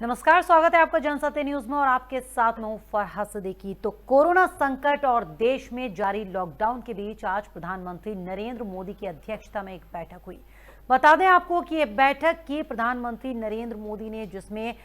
नमस्कार, स्वागत है आपका जनसत्य न्यूज में और आपके साथ मैं हूं फरहत सिद्दीकी। तो कोरोना संकट और देश में जारी लॉकडाउन के बीच आज प्रधानमंत्री नरेंद्र मोदी की अध्यक्षता में एक बैठक हुई। बता दें आपको कि ये बैठक की प्रधानमंत्री नरेंद्र मोदी ने, जिसमें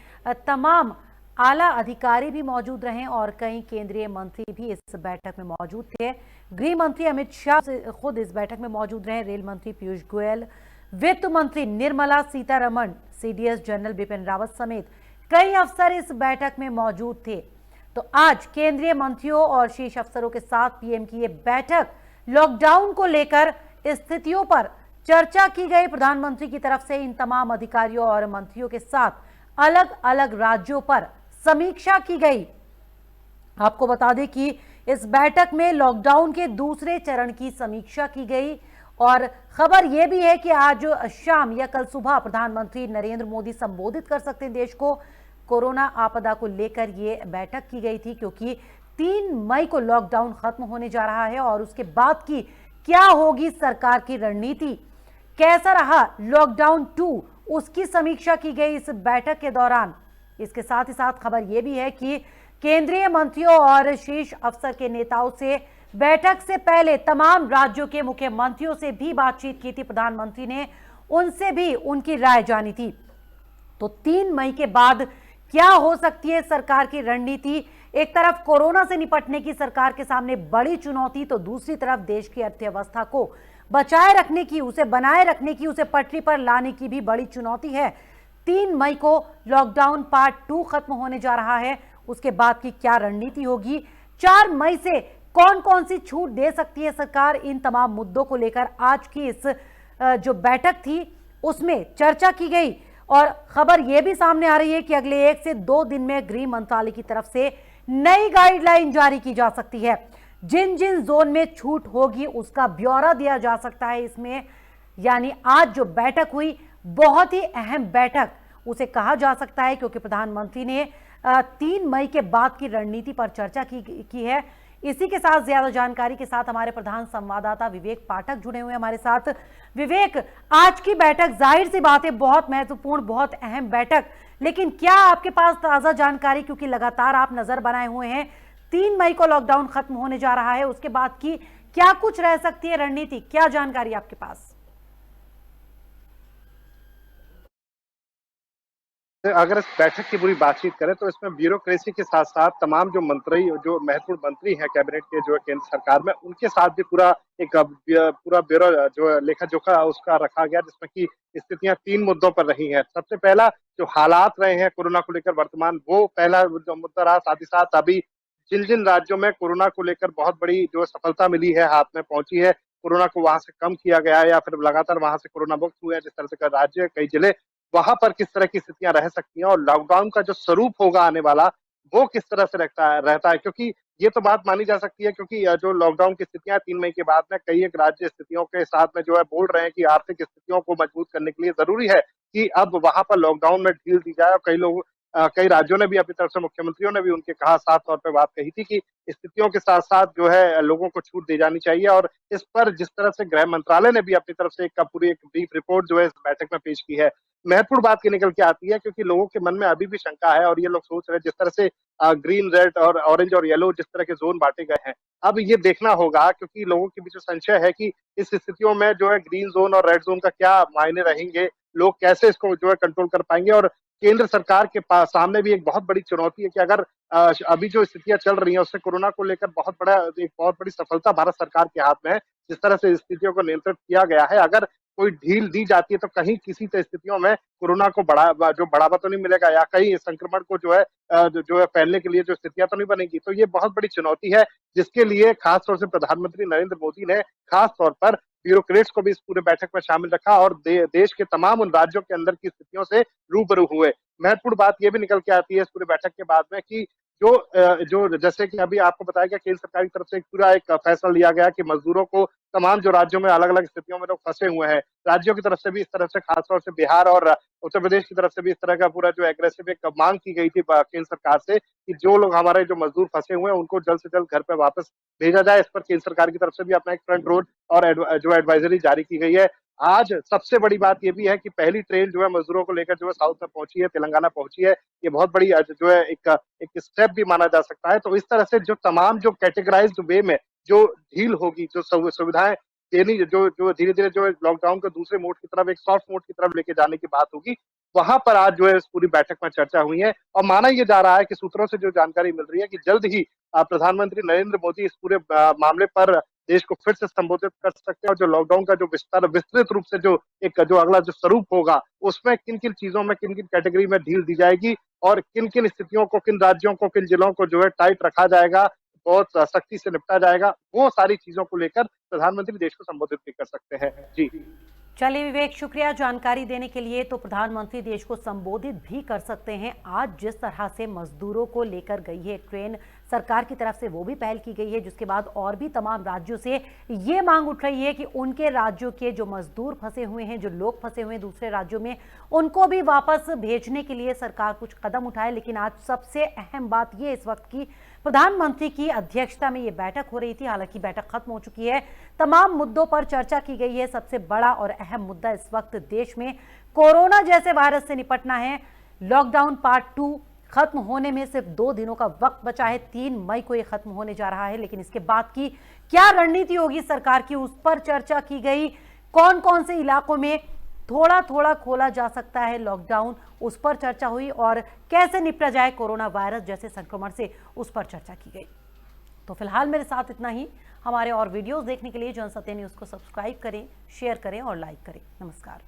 तमाम आला अधिकारी भी मौजूद रहे और कई केंद्रीय मंत्री भी इस बैठक में मौजूद थे। गृह मंत्री अमित शाह खुद इस बैठक में मौजूद रहे, रेल मंत्री पीयूष गोयल, वित्त मंत्री निर्मला सीतारमण, सीडीएस जनरल बिपिन रावत समेत कई अफसर इस बैठक में मौजूद थे। तो आज केंद्रीय मंत्रियों और शीर्ष अफसरों के साथ पीएम की ये बैठक लॉकडाउन को लेकर स्थितियों पर चर्चा की गई। प्रधानमंत्री की तरफ से इन तमाम अधिकारियों और मंत्रियों के साथ अलग अलग राज्यों पर समीक्षा की गई। आपको बता दें कि इस बैठक में लॉकडाउन के दूसरे चरण की समीक्षा की गई और खबर यह भी है कि आज शाम या कल सुबह प्रधानमंत्री नरेंद्र मोदी संबोधित कर सकते हैं देश को। कोरोना आपदा को लेकर यह बैठक की गई थी क्योंकि 3 मई को लॉकडाउन खत्म होने जा रहा है और उसके बाद की क्या होगी सरकार की रणनीति, कैसा रहा लॉकडाउन 2, उसकी समीक्षा की गई इस बैठक के दौरान। इसके साथ ही साथ खबर यह भी है कि केंद्रीय मंत्रियों और शीर्ष अफसर के नेताओं से बैठक से पहले तमाम राज्यों के मुख्यमंत्रियों से भी बातचीत की थी प्रधानमंत्री ने, उनसे भी उनकी राय जानी थी। तो 3 मई के बाद क्या हो सकती है सरकार की रणनीति। एक तरफ कोरोना से निपटने की सरकार के सामने बड़ी चुनौती, तो दूसरी तरफ देश की अर्थव्यवस्था को बचाए रखने की, उसे बनाए रखने की, उसे पटरी पर लाने की भी बड़ी चुनौती है। 3 मई को लॉकडाउन पार्ट 2 खत्म होने जा रहा है, उसके बाद की क्या रणनीति होगी, 4 मई से कौन कौन सी छूट दे सकती है सरकार, इन तमाम मुद्दों को लेकर आज की इस जो बैठक थी उसमें चर्चा की गई। और खबर यह भी सामने आ रही है कि अगले 1 से 2 दिन में गृह मंत्रालय की तरफ से नई गाइडलाइन जारी की जा सकती है। जिन जिन जोन में छूट होगी उसका ब्यौरा दिया जा सकता है इसमें। यानी आज जो बैठक हुई बहुत ही अहम बैठक उसे कहा जा सकता है क्योंकि प्रधानमंत्री ने 3 मई के बाद की रणनीति पर चर्चा की है। इसी के साथ ज्यादा जानकारी के साथ हमारे प्रधान संवाददाता विवेक पाठक जुड़े हुए हैं हमारे साथ। विवेक, आज की बैठक जाहिर सी बात है बहुत महत्वपूर्ण, बहुत अहम बैठक, लेकिन क्या आपके पास ताजा जानकारी, क्योंकि लगातार आप नजर बनाए हुए हैं, 3 मई को लॉकडाउन खत्म होने जा रहा है, उसके बाद की क्या कुछ रह सकती है रणनीति, क्या जानकारी आपके पास? अगर इस बैठक की पूरी बातचीत करें तो इसमें ब्यूरोक्रेसी के साथ साथ तमाम जो महत्वपूर्ण मंत्री हैं कैबिनेट के, जो है केंद्र सरकार में, उनके साथ भी पूरा एक पूरा ब्यूरो जो है लेखा जोखा उसका रखा गया, जिसमें कि स्थितियां 3 मुद्दों पर रही हैं। सबसे पहला जो हालात रहे हैं कोरोना को लेकर वर्तमान, वो पहला जो मुद्दा रहा। साथ ही साथ अभी जिन जिन राज्यों में कोरोना को लेकर बहुत बड़ी जो सफलता मिली है, हाथ में पहुंची है, कोरोना को वहां से कम किया गया है या फिर लगातार वहां से कोरोना मुक्त हुए हैं, जिस तरह से कई राज्य, कई जिले, वहां पर किस तरह की स्थितियां रह सकती हैं और लॉकडाउन का जो स्वरूप होगा आने वाला, वो किस तरह से रहता है। क्योंकि ये तो बात मानी जा सकती है क्योंकि जो लॉकडाउन की स्थितियां 3 मई के बाद में कई एक राज्य स्थितियों के साथ में जो है बोल रहे हैं कि आर्थिक स्थितियों को मजबूत करने के लिए जरूरी है कि अब वहां पर लॉकडाउन में ढील दी जाए। और कई राज्यों ने भी अपनी तरफ से, मुख्यमंत्रियों ने भी उनके कहा, साफ तौर पर बात कही थी कि स्थितियों के साथ साथ जो है लोगों को छूट दी जानी चाहिए। और इस पर जिस तरह से गृह मंत्रालय ने भी अपनी तरफ से एक पूरी एक ब्रीफ रिपोर्ट जो है इस बैठक में पेश की है, महत्वपूर्ण बात की निकल के आती है क्योंकि लोगों के मन में अभी भी शंका है और ये लोग सोच रहे हैं, जिस तरह से ग्रीन, रेड और ऑरेंज और येलो जिस तरह के जोन बांटे गए हैं, अब ये देखना होगा क्योंकि लोगों के बीच संशय है कि इस स्थितियों में जो है ग्रीन जोन और रेड जोन का क्या मायने रहेंगे, लोग कैसे इसको जो है कंट्रोल कर पाएंगे। और केंद्र सरकार के पास सामने भी एक बहुत बड़ी चुनौती है कि अगर अभी जो स्थितियां चल रही हैं उससे कोरोना को लेकर एक बहुत बड़ी सफलता भारत सरकार के हाथ में है, जिस तरह से स्थितियों को नियंत्रित किया गया है, अगर कोई ढील दी जाती है तो कहीं किसी स्थितियों में कोरोना को बढ़ावा तो नहीं मिलेगा या कहीं संक्रमण को जो है फैलने के लिए जो स्थितियां तो नहीं बनेगी। तो ये बहुत बड़ी चुनौती है जिसके लिए खास तौर से प्रधानमंत्री नरेंद्र मोदी ने खास तौर पर ब्यूरोक्रेट्स को भी इस पूरे बैठक में शामिल रखा और देश के तमाम उन राज्यों के अंदर की स्थितियों से रूबरू हुए। महत्वपूर्ण बात यह भी निकल के आती है इस पूरे बैठक के बाद में कि जो जैसे कि अभी आपको बताया गया, केंद्र सरकार की तरफ से पूरा एक फैसला लिया गया कि मजदूरों को तमाम जो राज्यों में अलग अलग स्थितियों में लोग फंसे हुए हैं, राज्यों की तरफ से भी इस तरफ से, खासतौर से बिहार और उत्तर प्रदेश की तरफ से भी इस तरह का पूरा जो एग्रेसिव एक मांग की गई थी केंद्र सरकार से कि जो लोग हमारे जो मजदूर फंसे हुए हैं उनको जल्द से जल्द घर पे वापस भेजा जाए। इस पर केंद्र सरकार की तरफ से भी अपना एक फ्रंट रोड और जो एडवाइजरी जारी की गई है। आज सबसे बड़ी बात ये भी है कि पहली ट्रेन जो है मजदूरों को लेकर जो है साउथ में पहुंची है, तेलंगाना पहुंची है। ये बहुत बड़ी जो है एक स्टेप भी माना जा सकता है। तो इस तरह से जो तमाम जो कैटेगराइज्ड वे में जो ढील होगी, जो सुविधाएं देनी, जो जो धीरे धीरे जो लॉकडाउन को दूसरे मोड की तरफ, एक सॉफ्ट मोड की तरफ लेके जाने की बात होगी, वहां पर आज जो है इस पूरी बैठक में चर्चा हुई है। और माना यह जा रहा है कि सूत्रों से जो जानकारी मिल रही है कि जल्द ही प्रधानमंत्री नरेंद्र मोदी इस पूरे मामले पर देश को फिर से संबोधित कर सकते हैं, और जो लॉकडाउन का जो विस्तृत रूप से जो अगला जो स्वरूप होगा, उसमें किन किन चीजों में, किन किन कैटेगरी में ढील दी जाएगी, और किन किन स्थितियों को, किन राज्यों को, किन जिलों को जो है टाइट रखा जाएगा, बहुत सख्ती से निपटा जाएगा, वो सारी चीजों को लेकर प्रधानमंत्री देश को संबोधित भी कर सकते हैं। जी चलिए विवेक, शुक्रिया जानकारी देने के लिए। तो प्रधानमंत्री देश को संबोधित भी कर सकते हैं। आज जिस तरह से मजदूरों को लेकर गई है ट्रेन सरकार की तरफ से, वो भी पहल की गई है, जिसके बाद और भी तमाम राज्यों से ये मांग उठ रही है कि उनके राज्यों के जो मजदूर फंसे हुए हैं, जो लोग फंसे हुए हैं दूसरे राज्यों में, उनको भी वापस भेजने के लिए सरकार कुछ कदम उठाए। लेकिन आज सबसे अहम बात ये इस वक्त की प्रधानमंत्री की अध्यक्षता में ये बैठक हो रही थी। हालांकि बैठक खत्म हो चुकी है, तमाम मुद्दों पर चर्चा की गई है। सबसे बड़ा और अहम मुद्दा इस वक्त देश में कोरोना जैसे वायरस से निपटना है। लॉकडाउन पार्ट 2 खत्म होने में सिर्फ 2 दिनों का वक्त बचा है। 3 मई को ये खत्म होने जा रहा है। लेकिन इसके बाद की क्या रणनीति होगी सरकार की, उस पर चर्चा की गई। कौन कौन से इलाकों में थोड़ा थोड़ा खोला जा सकता है लॉकडाउन, उस पर चर्चा हुई, और कैसे निपटा जाए कोरोना वायरस जैसे संक्रमण से, उस पर चर्चा की गई। तो फिलहाल मेरे साथ इतना ही। हमारे और वीडियोस देखने के लिए जनसत्य न्यूज़ को सब्सक्राइब करें, शेयर करें और लाइक करें। नमस्कार।